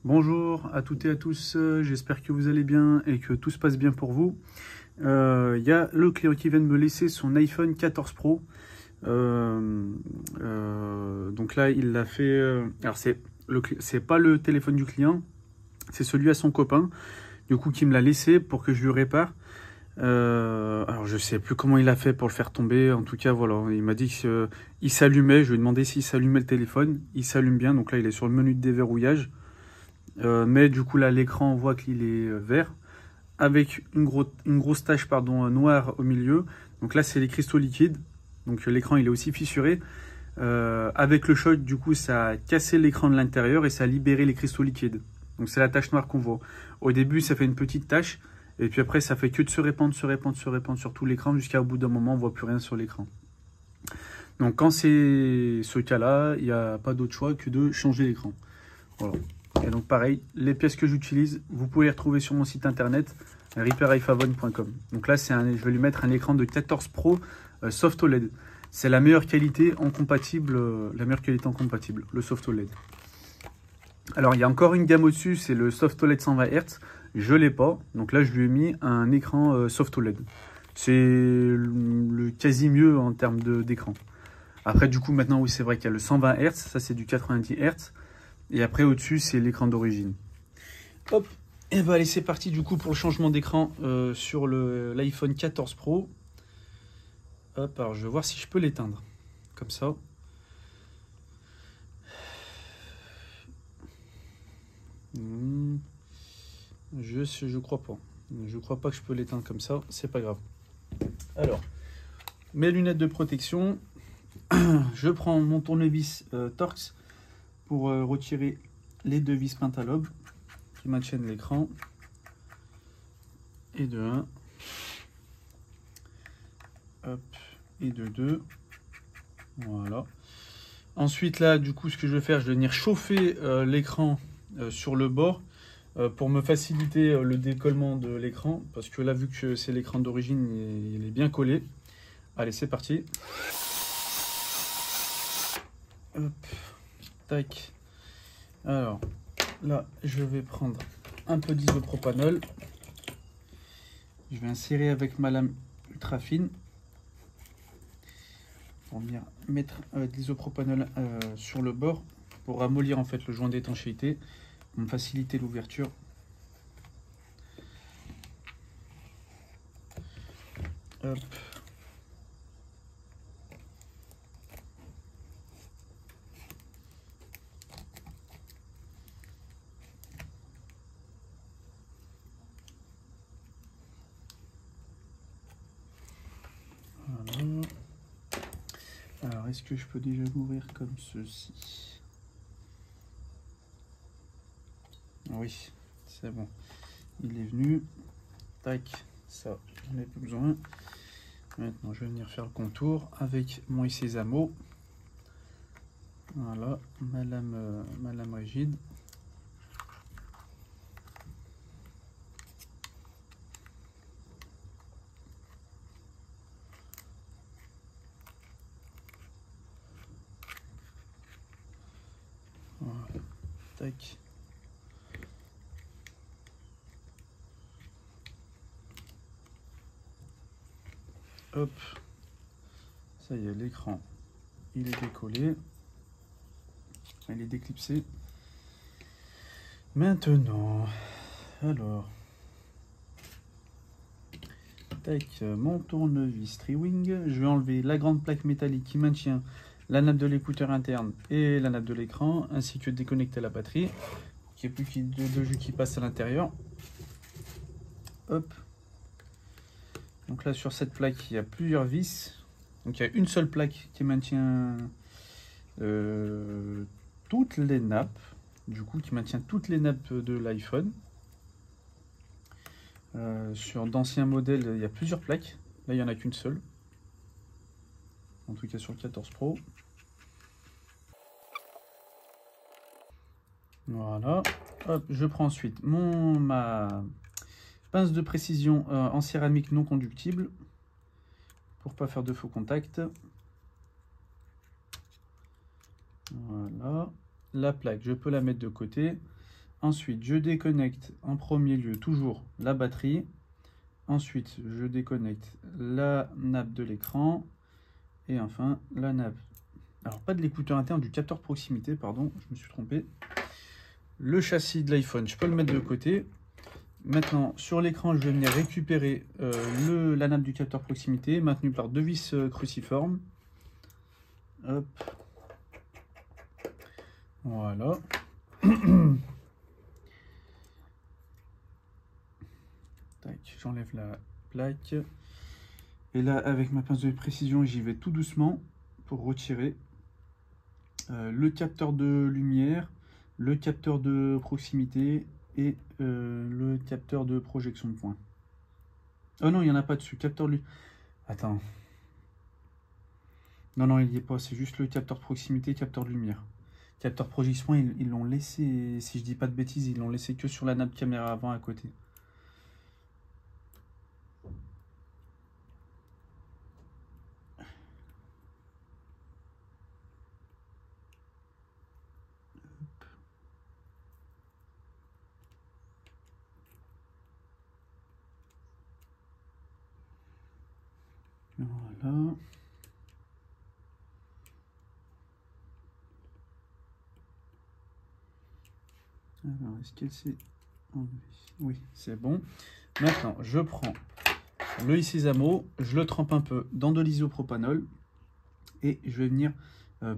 Bonjour à toutes et à tous, j'espère que vous allez bien et que tout se passe bien pour vous. Il y a le client qui vient de me laisser son iPhone 14 Pro. Donc là, il l'a fait... alors, c'est pas le téléphone du client, c'est celui à son copain, du coup, qui me l'a laissé pour que je lui répare. Alors, je sais plus comment il a fait pour le faire tomber. En tout cas, voilà, il m'a dit qu'il s'allumait. Je lui ai demandé s'il s'allumait le téléphone. Il s'allume bien, donc là, il est sur le menu de déverrouillage. Mais du coup là l'écran on voit qu'il est vert avec une grosse tache noire au milieu. Donc là c'est les cristaux liquides. Donc l'écran il est aussi fissuré. Avec le choc du coup ça a cassé l'écran de l'intérieur et ça a libéré les cristaux liquides. Donc c'est la tache noire qu'on voit. Au début ça fait une petite tache et puis après ça fait que de se répandre sur tout l'écran jusqu'à au bout d'un moment on voit plus rien sur l'écran. Donc quand c'est ce cas là il n'y a pas d'autre choix que de changer l'écran. Voilà. Et donc pareil, les pièces que j'utilise, vous pouvez les retrouver sur mon site internet repairiphone.com. Donc là, je vais lui mettre un écran de 14 Pro Soft OLED. C'est la meilleure qualité en compatible, le Soft OLED. Alors il y a encore une gamme au-dessus, c'est le Soft OLED 120 Hz. Je l'ai pas, donc là je lui ai mis un écran Soft OLED. C'est le quasi mieux en termes d'écran. Après du coup maintenant oui c'est vrai qu'il y a le 120 Hz, ça c'est du 90 Hz. Et après, au-dessus, c'est l'écran d'origine. Hop, et bah allez, c'est parti du coup pour le changement d'écran sur l'iPhone 14 Pro. Hop, alors je vais voir si je peux l'éteindre. Comme ça. Je crois pas. Je crois pas que je peux l'éteindre comme ça. C'est pas grave. Alors, mes lunettes de protection. Je prends mon tournevis Torx pour retirer les deux vis pentalobes qui maintiennent l'écran. Et de 1. Hop, et de 2. Voilà. Ensuite, là, du coup, ce que je vais faire, je vais venir chauffer l'écran sur le bord pour me faciliter le décollement de l'écran. Parce que là, vu que c'est l'écran d'origine, il est bien collé. Allez, c'est parti. Hop, tac. Alors, là, je vais prendre un peu d'isopropanol. Je vais insérer avec ma lame ultra fine pour venir mettre de l'isopropanol sur le bord pour ramollir en fait le joint d'étanchéité, pour me faciliter l'ouverture. Hop. Voilà. Alors, est-ce que je peux déjà l'ouvrir comme ceci? Oui, c'est bon. Il est venu. Tac, ça, j'en ai plus besoin. Maintenant, je vais venir faire le contour avec mon Isezamo. Voilà, ma lame rigide. Voilà, tac. Hop, ça y est, l'écran, il est décollé. Il est déclipsé. Maintenant, alors, tac, mon tournevis Triwing. Je vais enlever la grande plaque métallique qui maintient la nappe de l'écouteur interne et la nappe de l'écran, ainsi que déconnecter la batterie. Il n'y a plus que deux jus qui passent à l'intérieur. Hop. Donc là, sur cette plaque, il y a plusieurs vis. Donc il y a une seule plaque qui maintient toutes les nappes. Du coup, qui maintient toutes les nappes de l'iPhone. Sur d'anciens modèles, il y a plusieurs plaques. Là, il n'y en a qu'une seule. En tout cas, sur le 14 Pro. Voilà. Hop, je prends ensuite ma pince de précision en céramique non conductible pour pas faire de faux contact. Voilà. La plaque, je peux la mettre de côté. Ensuite, je déconnecte en premier lieu toujours la batterie. Ensuite, je déconnecte la nappe de l'écran. Et enfin, la nappe. Alors, pas de l'écouteur interne, du capteur proximité, pardon, je me suis trompé. Le châssis de l'iPhone, je peux le mettre de côté. Maintenant, sur l'écran, je vais venir récupérer la nappe du capteur proximité, maintenue par 2 vis cruciformes. Hop. Voilà. J'enlève la plaque. Et là, avec ma pince de précision, j'y vais tout doucement pour retirer le capteur de lumière, le capteur de proximité et le capteur de projection de point. Oh non, il n'y en a pas dessus. Capteur de... Attends. Non, non, il n'y est pas. C'est juste le capteur de proximité, capteur de lumière. Capteur projection, ils l'ont laissé, si je dis pas de bêtises, ils l'ont laissé que sur la nappe caméra avant à côté. Voilà. Alors, est-ce qu'elle s'est enlevée? Oui, c'est bon. Maintenant, je prends le Isezamo, je le trempe un peu dans de l'isopropanol et je vais venir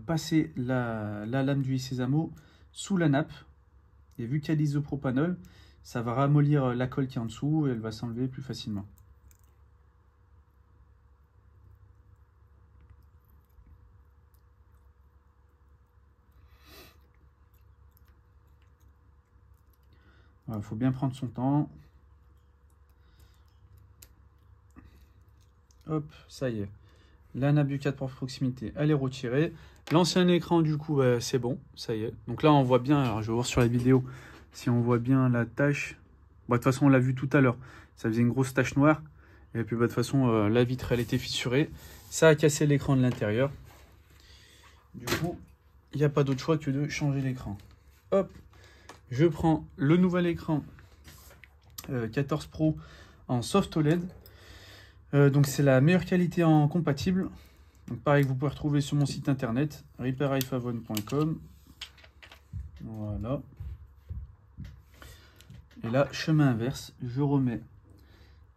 passer la lame du Isezamo sous la nappe. Et vu qu'il y a l'isopropanol, ça va ramollir la colle qui est en dessous et elle va s'enlever plus facilement. Il faut bien prendre son temps. Hop, ça y est. La nappe du capteur proximité, elle est retirée. L'ancien écran, du coup, c'est bon, ça y est. Donc là, on voit bien, alors je vais voir sur la vidéo si on voit bien la tache. Bon, de toute façon, on l'a vu tout à l'heure. Ça faisait une grosse tache noire. Et puis, de toute façon, la vitre, elle était fissurée. Ça a cassé l'écran de l'intérieur. Du coup, il n'y a pas d'autre choix que de changer l'écran. Hop, je prends le nouvel écran 14 Pro en soft OLED. Donc c'est la meilleure qualité en compatible. Donc pareil que vous pouvez retrouver sur mon site internet repairiphone.com. Voilà. Et là, chemin inverse, je remets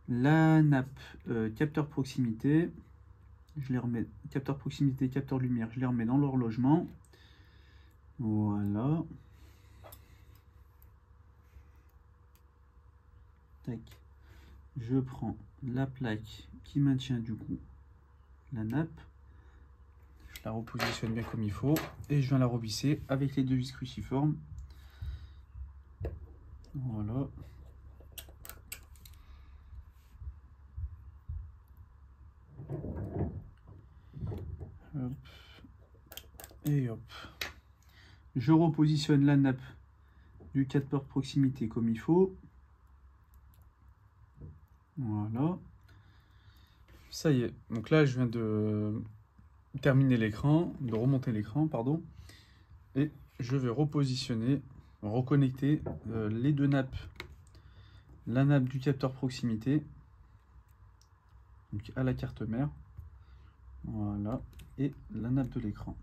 la nappe capteur proximité. Je les remets, capteur proximité, capteur lumière, je les remets dans leur logement. Voilà. Tac. Je prends la plaque qui maintient du coup la nappe. Je la repositionne bien comme il faut. Et je viens la revisser avec les 2 vis cruciformes. Voilà. Hop. Et hop. Je repositionne la nappe du capteur proximité comme il faut. Voilà. Ça y est. Donc là, je viens de terminer l'écran, de remonter l'écran, pardon. Et je vais repositionner, reconnecter les 2 nappes. La nappe du capteur proximité, donc à la carte mère. Voilà. Et la nappe de l'écran.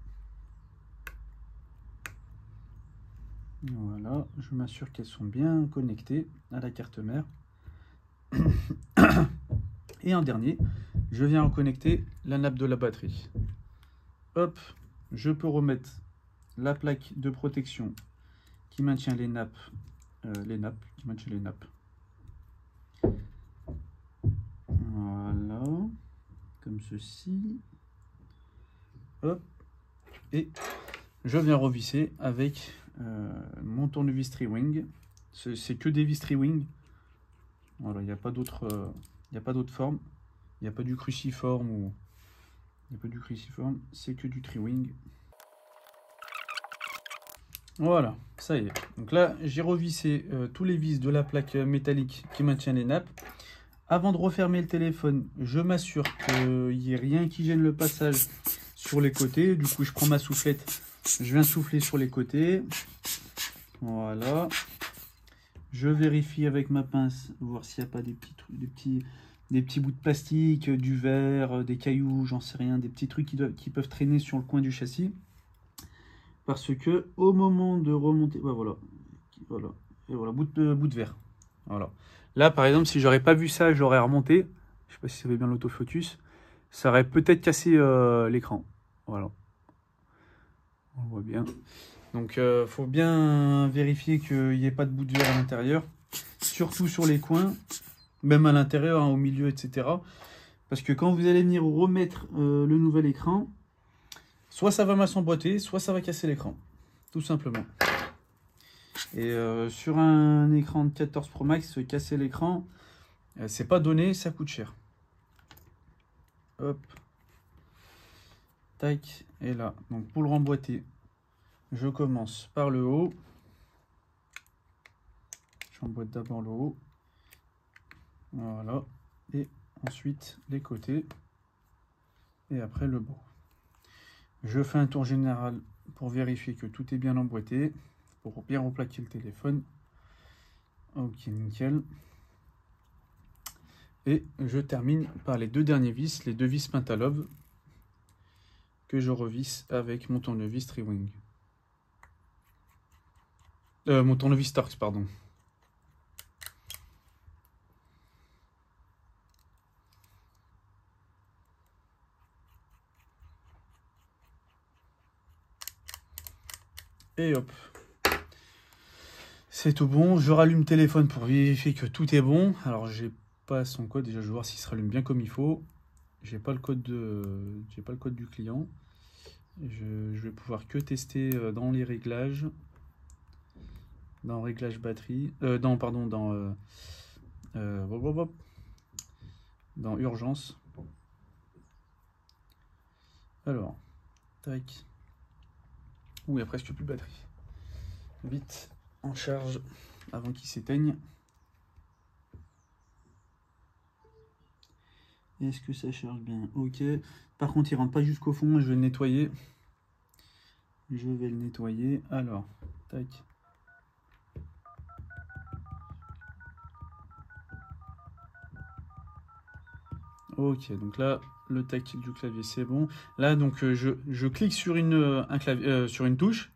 Voilà. Je m'assure qu'elles sont bien connectées à la carte mère. Et en dernier, je viens reconnecter la nappe de la batterie. Hop, je peux remettre la plaque de protection qui maintient les nappes, Voilà, comme ceci. Hop, et je viens revisser avec mon tournevis Tri-Wing. C'est que des vis Tri-Wing. Voilà, il n'y a pas d'autre forme. Il n'y a pas du cruciforme ou... Il n'y a pas du cruciforme, c'est que du Tri-Wing. Voilà, ça y est. Donc là, j'ai revissé tous les vis de la plaque métallique qui maintient les nappes. Avant de refermer le téléphone, je m'assure qu'il n'y ait rien qui gêne le passage sur les côtés. Du coup, je prends ma soufflette, je viens souffler sur les côtés. Voilà. Je vérifie avec ma pince, voir s'il n'y a pas des petits trucs, des petits bouts de plastique, du verre, des cailloux, j'en sais rien, des petits trucs qui peuvent traîner sur le coin du châssis. Parce que au moment de remonter, bah voilà, et voilà, bout de verre. Voilà. Là, par exemple, si j'aurais pas vu ça, j'aurais remonté. Je sais pas si ça fait bien l'autofocus. Ça aurait peut-être cassé l'écran. Voilà. On voit bien. Donc, faut bien vérifier qu'il n'y ait pas de bout de verre à l'intérieur. Surtout sur les coins, même à l'intérieur, hein, au milieu, etc. Parce que quand vous allez venir remettre le nouvel écran, soit ça va mal s'emboîter, soit ça va casser l'écran. Tout simplement. Et sur un écran de 14 Pro Max, casser l'écran, c'est pas donné, ça coûte cher. Hop. Tac. Et là, donc pour le remboîter, je commence par le haut. J'emboîte d'abord le haut. Voilà. Et ensuite les côtés. Et après le bas. Je fais un tour général pour vérifier que tout est bien emboîté. Pour bien replaquer le téléphone. Ok, nickel. Et je termine par les deux derniers vis, les deux vis Pentalove, que je revisse avec mon tournevis Triwing. Mon tournevis Torx, pardon. Et hop. C'est tout bon. Je rallume le téléphone pour vérifier que tout est bon. Alors, j'ai pas son code. Déjà, je vais voir s'il se rallume bien comme il faut. J'ai pas le code du client. Je vais pouvoir que tester dans les réglages. Dans réglage batterie. Dans urgence. Alors, tac. Ouh, il n'y a presque plus de batterie. Vite en charge avant qu'il s'éteigne. Est-ce que ça charge bien? Ok. Par contre, il rentre pas jusqu'au fond. Je vais le nettoyer. Alors, tac. Ok, donc là, le tactile du clavier, c'est bon. Là, donc, je clique sur sur une touche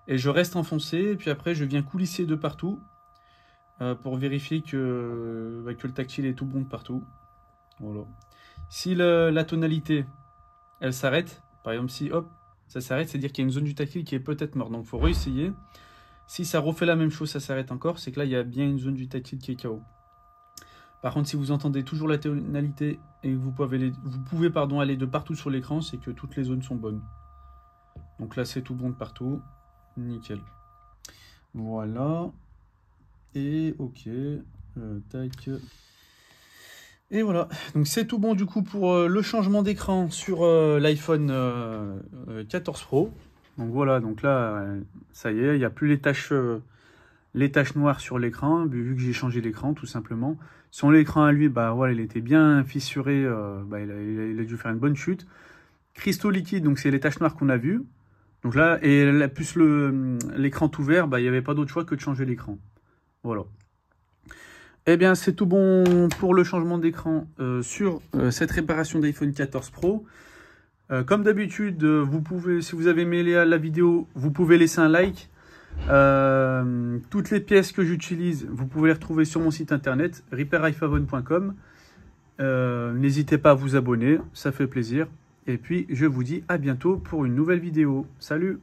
et je reste enfoncé. Et puis après, je viens coulisser de partout pour vérifier que le tactile est tout bon de partout. Voilà. Si la tonalité, elle s'arrête, par exemple, si hop, ça s'arrête, c'est-à-dire qu'il y a une zone du tactile qui est peut-être morte. Donc, il faut réessayer. Si ça refait la même chose, ça s'arrête encore, c'est que là, il y a bien une zone du tactile qui est KO. Par contre, si vous entendez toujours la tonalité et que vous pouvez aller de partout sur l'écran, c'est que toutes les zones sont bonnes. Donc là, c'est tout bon de partout. Nickel. Voilà. Et ok. Tac. Et voilà. Donc c'est tout bon du coup pour le changement d'écran sur l'iPhone 14 Pro. Donc voilà. Donc là, ça y est, il n'y a plus les taches noires sur l'écran, vu que j'ai changé l'écran tout simplement. Son écran à lui, bah voilà, il était bien fissuré, il a dû faire une bonne chute. Cristaux liquides, donc c'est les taches noires qu'on a vues. Donc là, et là, plus l'écran tout vert, bah, il n'y avait pas d'autre choix que de changer l'écran. Voilà. Eh bien, c'est tout bon pour le changement d'écran sur cette réparation d'iPhone 14 Pro. Comme d'habitude, vous pouvez, si vous avez aimé la vidéo, vous pouvez laisser un like. Toutes les pièces que j'utilise, vous pouvez les retrouver sur mon site internet repairiphone.com. N'hésitez pas à vous abonner, ça fait plaisir. Et puis je vous dis à bientôt pour une nouvelle vidéo. Salut!